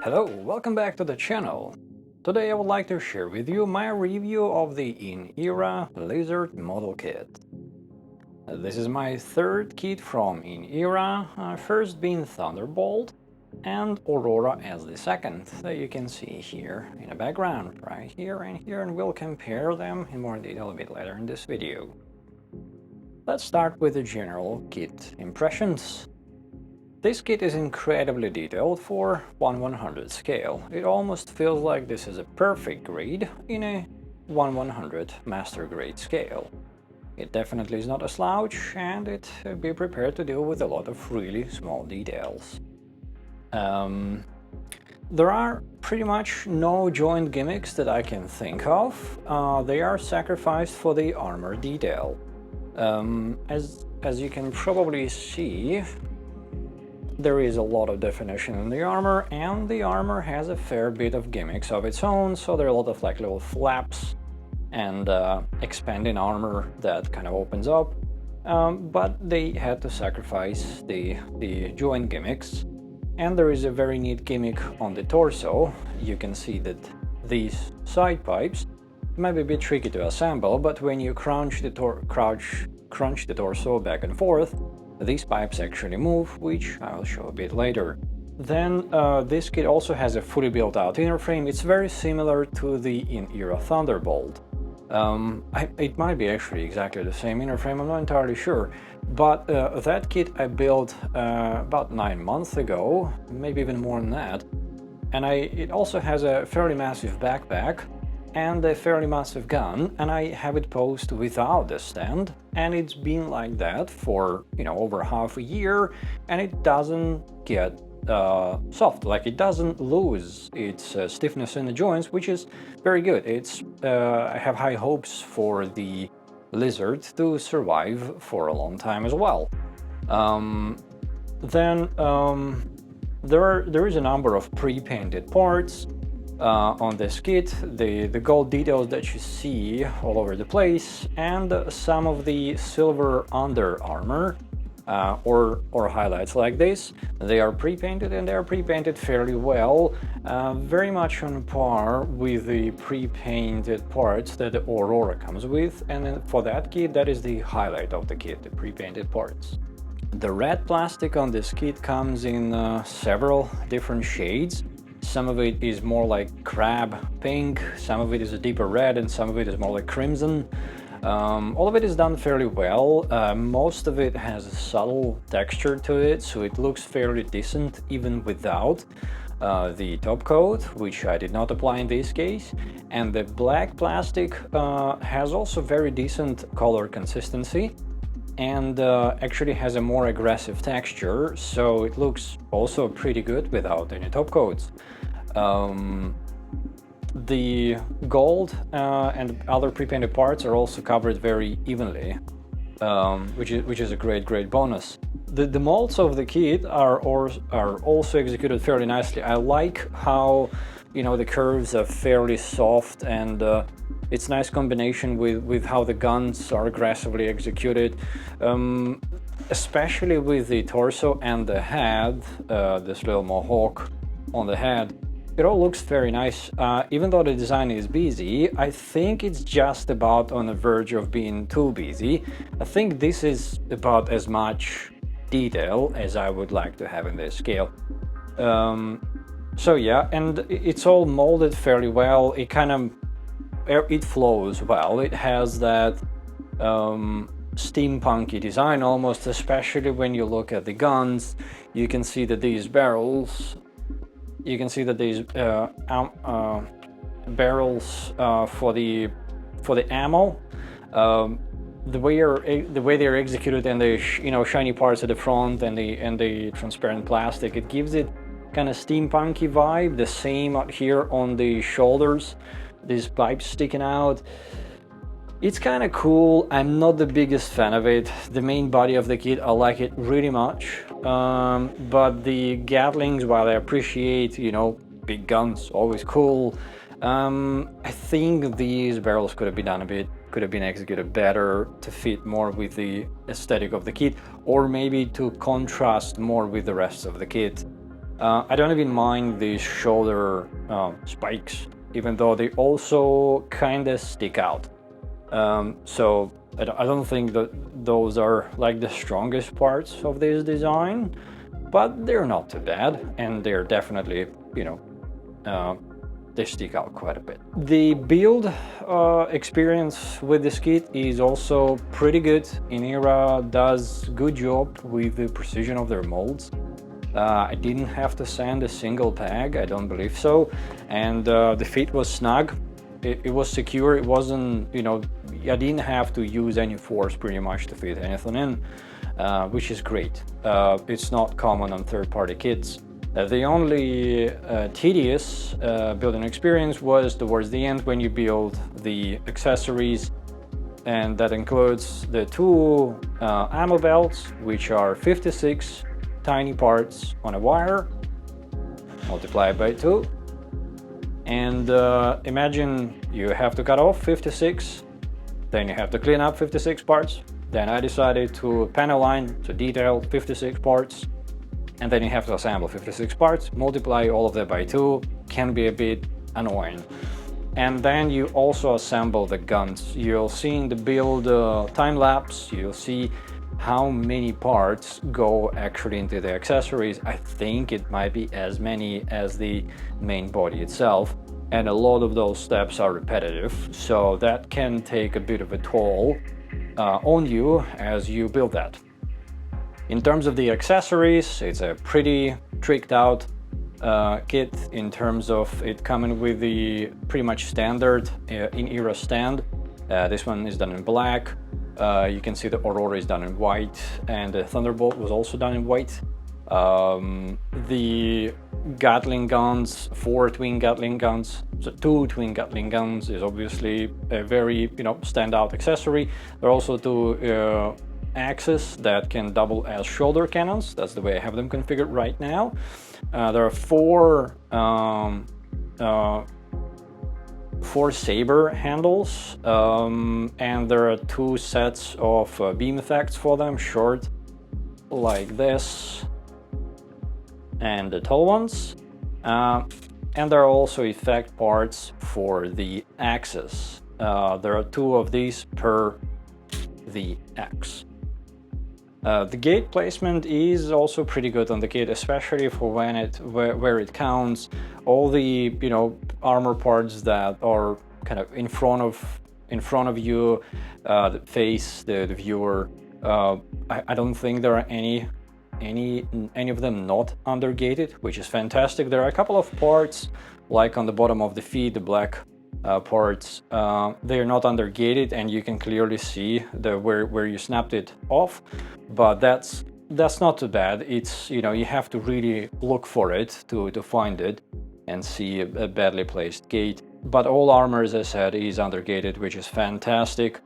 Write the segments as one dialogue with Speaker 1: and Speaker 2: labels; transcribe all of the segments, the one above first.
Speaker 1: Hello, welcome back to the channel. Today I would like to share with you my review of the In-Era Lizard model kit. This is my third kit from In-Era, first being Thunderbolt and Aurora as the second, that you can see here in the background, right here and here, and we'll compare them in more detail a bit later in this video. Let's start with the general kit impressions. This kit is incredibly detailed for 1/100 scale. It almost feels like this is a perfect grade in a 1/100 master grade scale. It definitely is not a slouch, and be prepared to deal with a lot of really small details. There are pretty much no joint gimmicks that I can think of. They are sacrificed for the armor detail. As you can probably see, there is a lot of definition in the armor, and the armor has a fair bit of gimmicks of its own, so there are a lot of like little flaps and expanding armor that kind of opens up, but they had to sacrifice the joint gimmicks. And there is a very neat gimmick on the torso. You can see that these side pipes might be a bit tricky to assemble, but when you crunch the torso back and forth, these pipes actually move, which I will show a bit later. Then this kit also has a fully built out inner frame. It's very similar to the In-Era Thunderbolt. It might be actually exactly the same inner frame, I'm not entirely sure, but that kit I built about 9 months ago, maybe even more than that, and it also has a fairly massive backpack and a fairly massive gun, and I have it posed without the stand, and it's been like that for, over half a year, and it doesn't get soft, like it doesn't lose its stiffness in the joints, which is very good. I have high hopes for the Lizard to survive for a long time as well. There is a number of pre-painted parts on this kit, the gold details that you see all over the place, and some of the silver under armor or highlights like this. They are pre-painted, and they are pre-painted fairly well, very much on par with the pre-painted parts that the Aurora comes with, and then for that kit, that is the highlight of the kit, the pre-painted parts. The red plastic on this kit comes in several different shades. Some of it is more like crab pink, some of it is a deeper red, and some of it is more like crimson. All of it is done fairly well. Most of it has a subtle texture to it, so it looks fairly decent even without the top coat, which I did not apply in this case. And the black plastic has also very decent color consistency, and actually has a more aggressive texture, so it looks also pretty good without any top coats. The gold and other pre-painted parts are also covered very evenly, which is a great bonus. The molds of the kit are also executed fairly nicely. I like how the curves are fairly soft, and it's nice combination with how the guns are aggressively executed, especially with the torso and the head, this little mohawk on the head. It all looks very nice. Even though the design is busy, I think it's just about on the verge of being too busy. I think this is about as much detail as I would like to have in this scale. So yeah, and it's all molded fairly well. It flows well. It has that steampunky design almost, especially when you look at the guns. You can see that these barrels for the ammo, the way they're executed, and the shiny parts at the front and the transparent plastic, it gives it kind of steampunky vibe. The same out here on the shoulders, these pipes sticking out. It's kind of cool. I'm not the biggest fan of it. The main body of the kit, I like it really much, but the Gatlings, while I appreciate, big guns, always cool, I think these barrels could have been executed better to fit more with the aesthetic of the kit, or maybe to contrast more with the rest of the kit. I don't even mind these shoulder spikes, even though they also kind of stick out. So I don't think that those are like the strongest parts of this design, but they're not too bad, and they're definitely, you know, they stick out quite a bit. The build experience with this kit is also pretty good. Inera does good job with the precision of their molds. I didn't have to sand a single tag, I don't believe so, and the fit was snug. It was secure. It wasn't, you know, I didn't have to use any force pretty much to fit anything in, which is great. It's not common on third-party kits. The only tedious building experience was towards the end when you build the accessories, and that includes the two ammo belts, which are 56 tiny parts on a wire, multiplied by 2. And imagine you have to cut off 56, then you have to clean up 56 parts. Then I decided to panel line, to detail 56 parts, and then you have to assemble 56 parts, multiply all of that by 2, can be a bit annoying. And then you also assemble the guns. You'll see in the build time lapse, you'll see how many parts go actually into the accessories. I think it might be as many as the main body itself, and a lot of those steps are repetitive, so that can take a bit of a toll on you as you build that. In terms of the accessories, it's a pretty tricked out kit in terms of it coming with the pretty much standard Inera stand. This one is done in black. You can see the Aurora is done in white, and the Thunderbolt was also done in white. The Gatling guns, 4 twin Gatling guns, so 2 twin Gatling guns is obviously a very, you know, standout accessory. There are also 2 axes that can double as shoulder cannons. That's the way I have them configured right now. There are 4 saber handles, and there are 2 sets of beam effects for them, short like this, and the tall ones. And there are also effect parts for the axes. There are 2 of these per the axe. The gate placement is also pretty good on the kit, especially for when where it counts. All the, you know, armor parts that are kind of in front of you, that face the viewer. I don't think there are any of them not undergated, which is fantastic. There are a couple of parts, like on the bottom of the feet, the black parts, they are not undergated, and you can clearly see where you snapped it off, but that's not too bad. It's, you know, you have to really look for it to find it and see a badly placed gate. But all armor, as I said, is undergated, which is fantastic.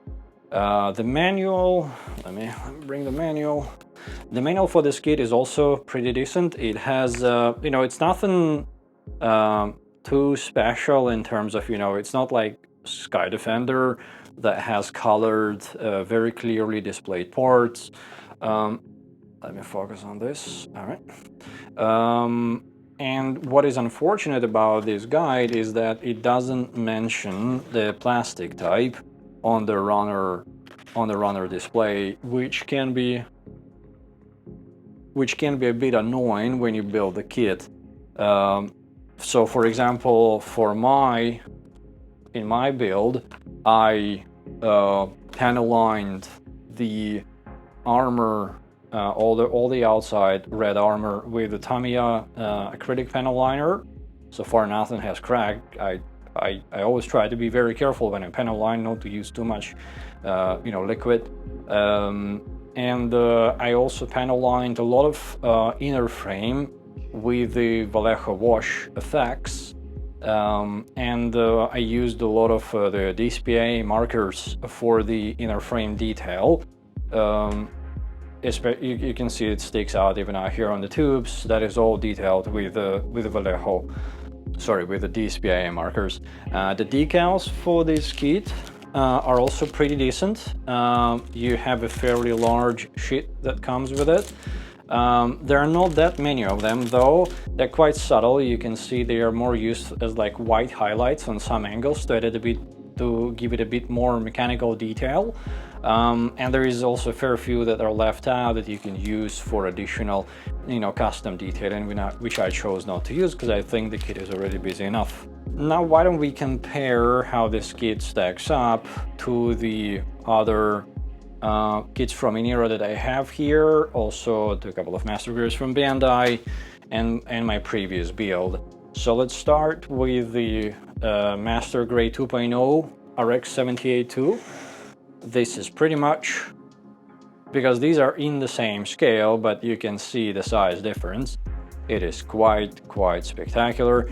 Speaker 1: The manual, let me bring the manual. The manual for this kit is also pretty decent. It has, you know, it's nothing too special in terms of, you know, it's not like Sky Defender that has colored, very clearly displayed parts. Let me focus on this. All right. And what is unfortunate about this guide is that it doesn't mention the plastic type on the runner display, which can be a bit annoying when you build the kit. So for example, in my build, I panel lined the armor, all the outside red armor with the Tamiya acrylic panel liner. So far nothing has cracked. I always try to be very careful when I panel line, not to use too much you know, liquid. And I also panel lined a lot of inner frame with the Vallejo wash effects, and I used a lot of the DSPA markers for the inner frame detail. You can see it sticks out even out here on the tubes. That is all detailed with the Vallejo, sorry, with the DSPA markers. The decals for this kit are also pretty decent. You have a fairly large sheet that comes with it. There are not that many of them, though. They're quite subtle. You can see they are more used as like white highlights on some angles to add a bit, to give it a bit more mechanical detail. And there is also a fair few that are left out that you can use for additional, custom detailing, which I chose not to use because I think the kit is already busy enough. Now, why don't we compare how this kit stacks up to the other kits from Inera that I have here, also to a couple of master graders from Bandai, and my previous build. So let's start with the Master Grade 2.0 RX-78-2. This is pretty much, because these are in the same scale, but you can see the size difference. It is quite spectacular.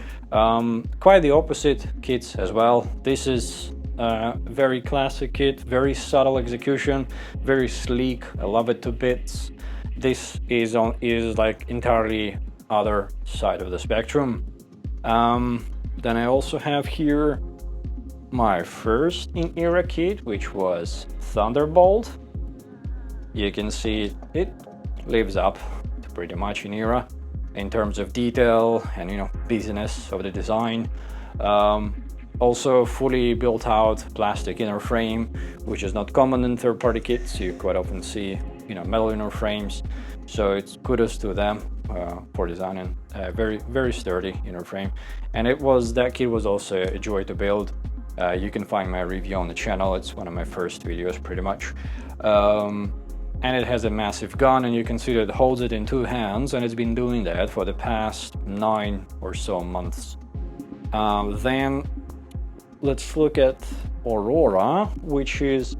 Speaker 1: Quite the opposite kits as well. This is a very classic kit, very subtle execution, very sleek. I love it to bits. This is like entirely other side of the spectrum. Then I also have here my first Inera kit, which was Thunderbolt. You can see it lives up to pretty much Inera in terms of detail and busyness of the design. Also fully built out plastic inner frame, which is not common in third-party kits. You quite often see metal inner frames, so it's kudos to them for designing a very sturdy inner frame. And that kit was also a joy to build. You can find my review on the channel. It's one of my first videos pretty much. And it has a massive gun, and you can see that it holds it in two hands, and it's been doing that for the past 9 or so months. Then let's look at Aurora, which is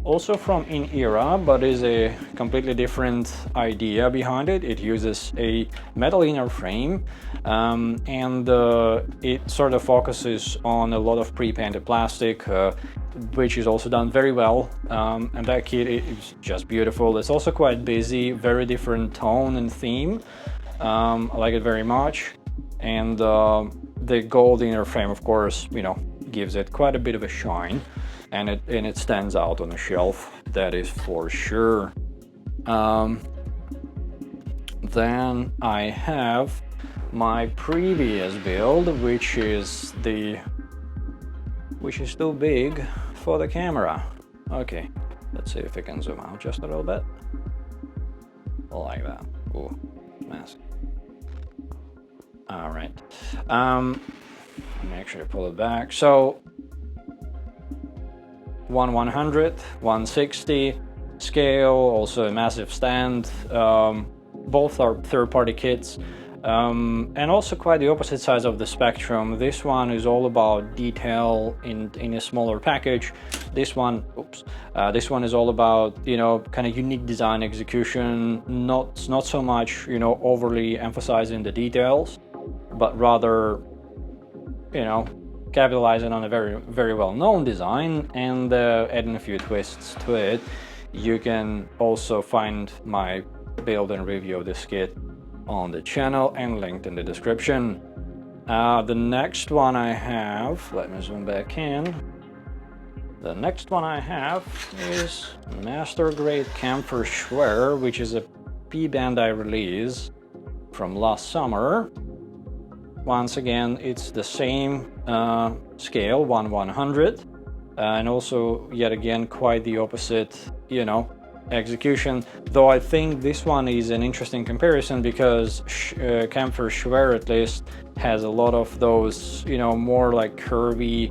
Speaker 1: also from Inera, but is a completely different idea behind it. It uses a metal inner frame, and it sort of focuses on a lot of pre-painted plastic, which is also done very well. And that kit is just beautiful. It's also quite busy, very different tone and theme. I like it very much. And the gold inner frame, of course, gives it quite a bit of a shine, and it stands out on the shelf, that is for sure. Then I have my previous build, which is too big for the camera. Okay, let's see if I can zoom out just a little bit. Like that. Ooh, massive. All right. Let me actually pull it back. So 1/100, 160 scale, also a massive stand. Both are third-party kits, and also quite the opposite sides of the spectrum. This one is all about detail in a smaller package. This one is all about kind of unique design execution, not so much overly emphasizing the details, but rather capitalizing on a very well-known design and adding a few twists to it. You can also find my build and review of this kit on the channel and linked in the description. The next one I have, let me zoom back in. The next one I have is Master Grade Camphor Schwer, which is a Bandai release from last summer. Once again, it's the same scale, 1/100, and also yet again quite the opposite, execution. Though I think this one is an interesting comparison because Camphor Schwer at least has a lot of those, more like curvy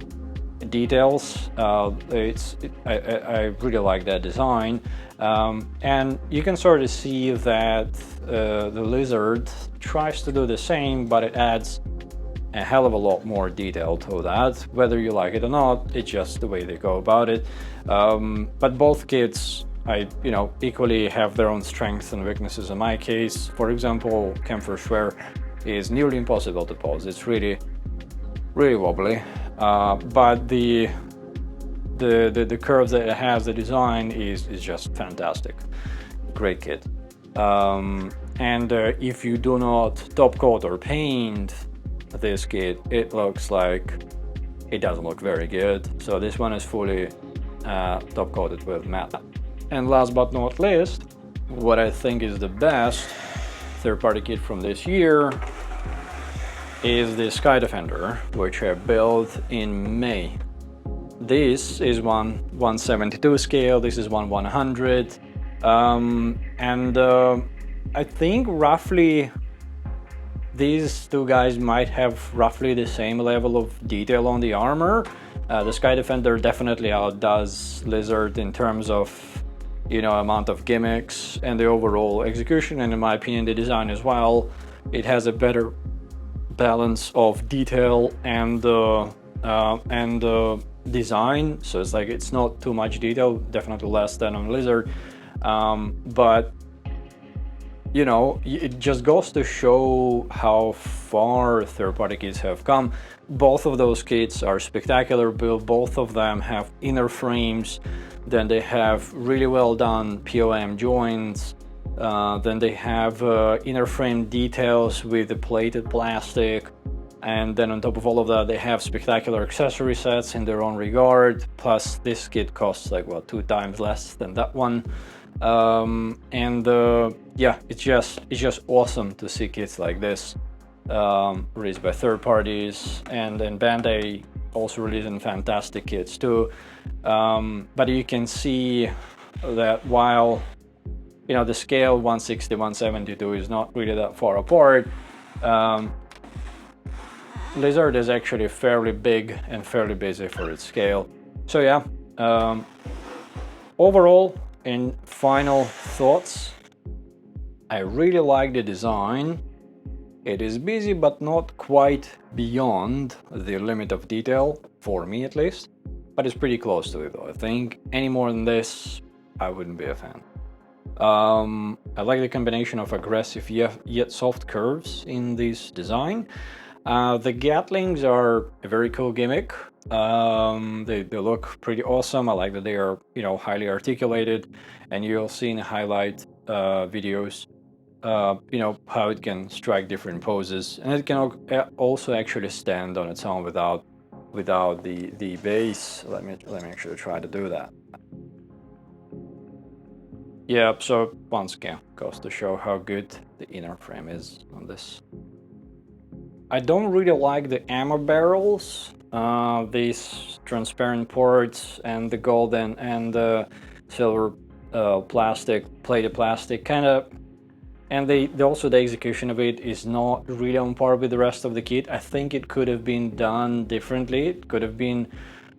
Speaker 1: details. I really like that design, and you can sort of see that the Lizard tries to do the same, but it adds a hell of a lot more detail to that. Whether you like it or not, it's just the way they go about it. But both kits, equally have their own strengths and weaknesses. In my case, for example, Camphor Schwer is nearly impossible to pose. It's really wobbly, but the curves that it has, the design is just fantastic. Great kit. And if you do not top coat or paint this kit, it looks like it doesn't look very good. So this one is fully top coated with matte. And last but not least, what I think is the best third-party kit from this year is the Sky Defender, which I built in May. This is 172 scale, this is 100, and I think roughly these two guys might have roughly the same level of detail on the armor. The Sky Defender definitely outdoes Lizard in terms of, you know, amount of gimmicks and the overall execution, and in my opinion the design as well. It has a better balance of detail and design, so it's like it's not too much detail, definitely less than on Lizard, but you know, it just goes to show how far third-party kits have come. Both of those kits are spectacular build, both of them have inner frames, then they have really well done POM joints, then they have inner frame details with the plated plastic, and then on top of all of that they have spectacular accessory sets in their own regard, plus this kit costs like, what, 2 times less than that one. Yeah, it's just awesome to see kits like this released by third parties, and then Bandai also releasing fantastic kits too. But you can see that while, you know, the scale 160 172 is not really that far apart, Lizard is actually fairly big and fairly busy for its scale. So yeah, overall, in final thoughts, I really like the design. It is busy but not quite beyond the limit of detail, for me at least, but it's pretty close to it though. I think any more than this, I wouldn't be a fan. I like the combination of aggressive yet soft curves in this design. The Gatlings are a very cool gimmick. They look pretty awesome. I like that they are, you know, highly articulated, and you'll see in highlight videos, you know, how it can strike different poses, and it can also actually stand on its own without the base. Let me actually try to do that. Yeah, so once again, goes to show how good the inner frame is on this. I don't really like the ammo barrels, these transparent ports and the golden and the silver plated plastic kind of, and also the execution of it is not really on par with the rest of the kit. I think it could have been done differently. It could have been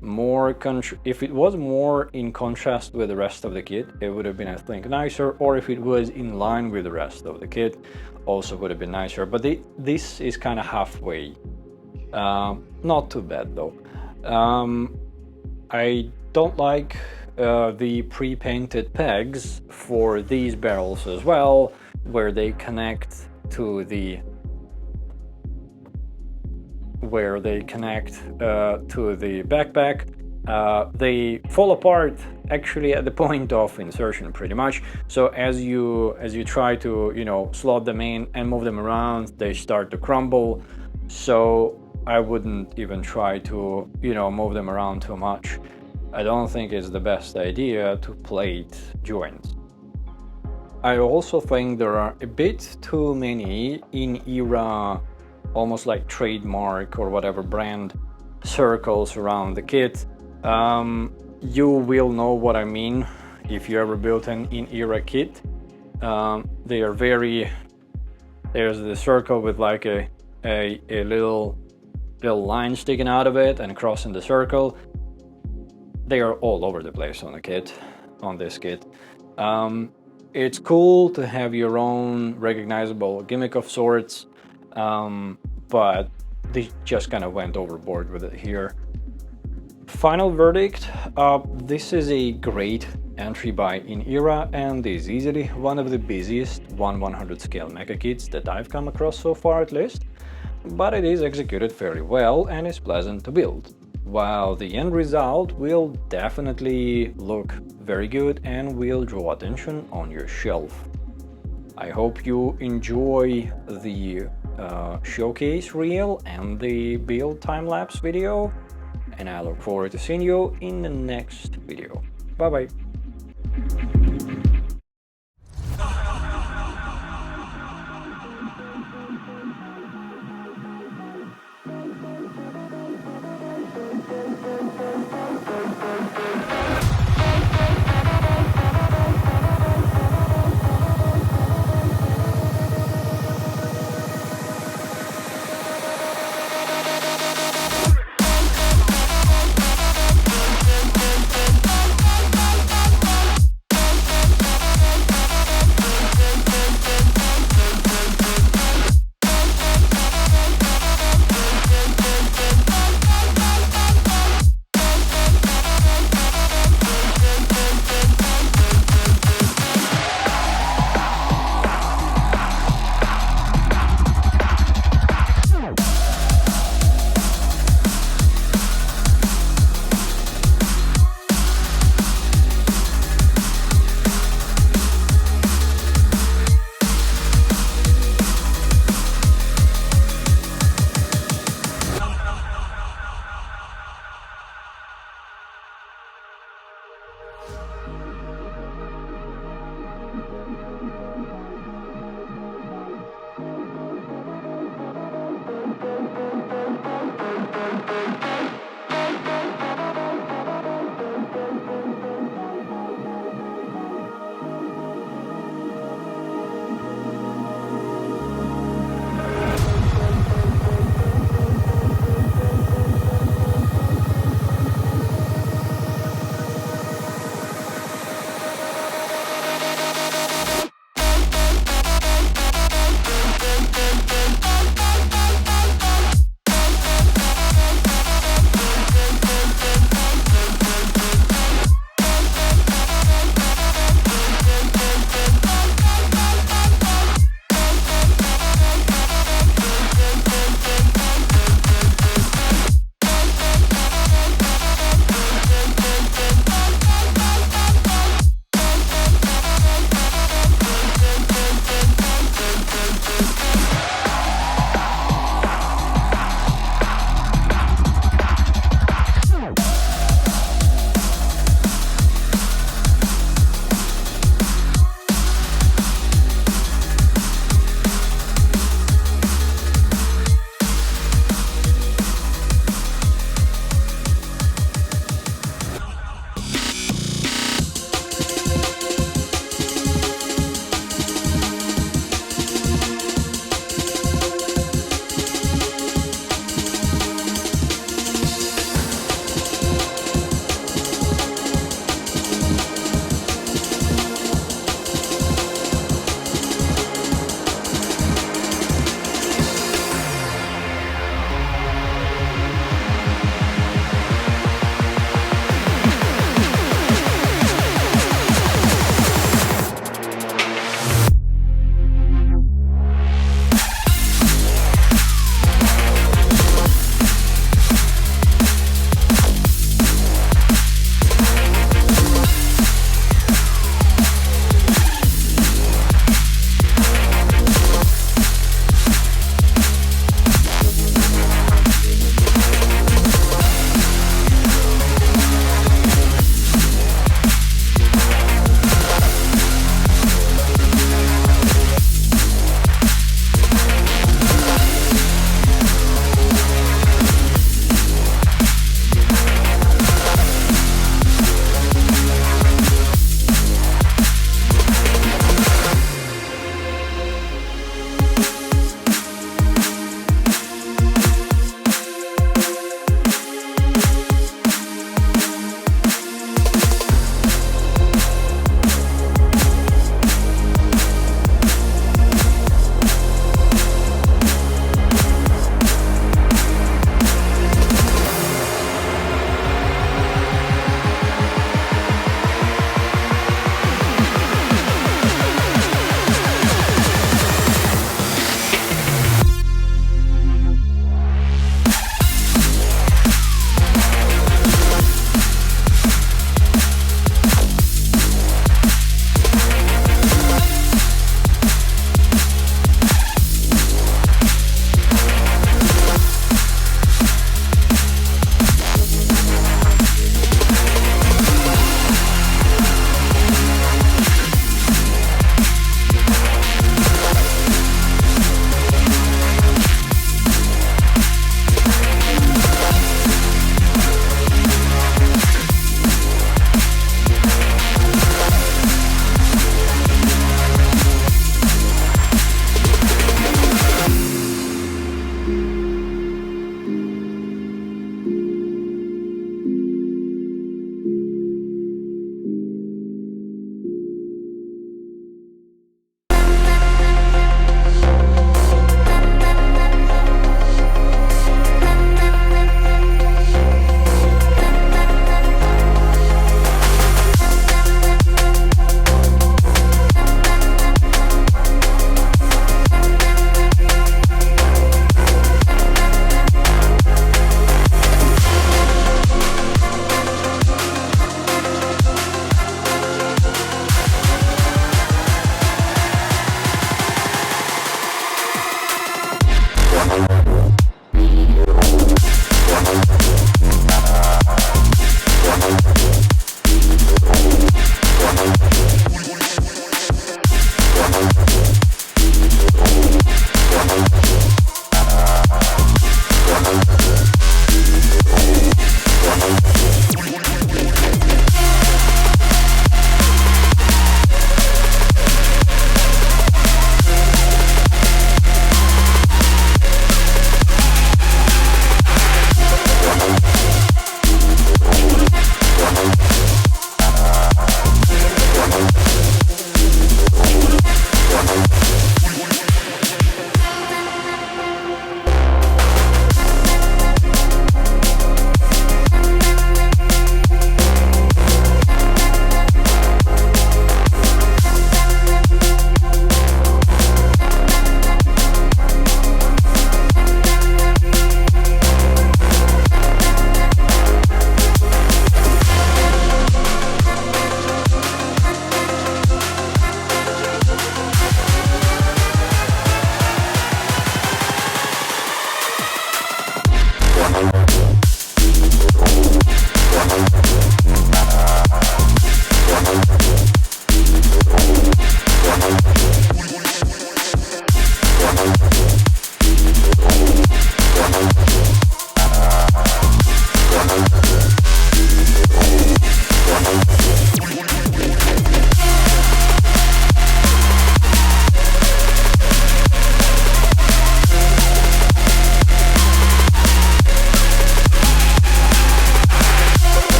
Speaker 1: more if it was more in contrast with the rest of the kit, it would have been, I think, nicer, or if it was in line with the rest of the kit, also would have been nicer. But this is kind of halfway. Not too bad though. I don't like the pre-painted pegs for these barrels as well, where they connect to the backpack. They fall apart actually at the point of insertion pretty much. So as you try to, you know, slot them in and move them around, they start to crumble. So I wouldn't even try to, you know, move them around too much. I don't think it's the best idea to plate joints. I also think there are a bit too many in-era, almost like trademark or whatever brand circles around the kit. You will know what I mean if you ever built an in-era kit. They are very, there's the circle with like a little line sticking out of it and crossing the circle. They are all over the place on the kit, on this kit. It's cool to have your own recognizable gimmick of sorts, but they just kind of went overboard with it here. Final verdict, this is a great entry buy in era and is easily one of the busiest 1/100 scale mecha kits that I've come across so far at least, but it is executed fairly well and is pleasant to build, while the end result will definitely look very good and will draw attention on your shelf. I hope you enjoy the showcase reel and the build time-lapse video, and I look forward to seeing you in the next video. Bye bye.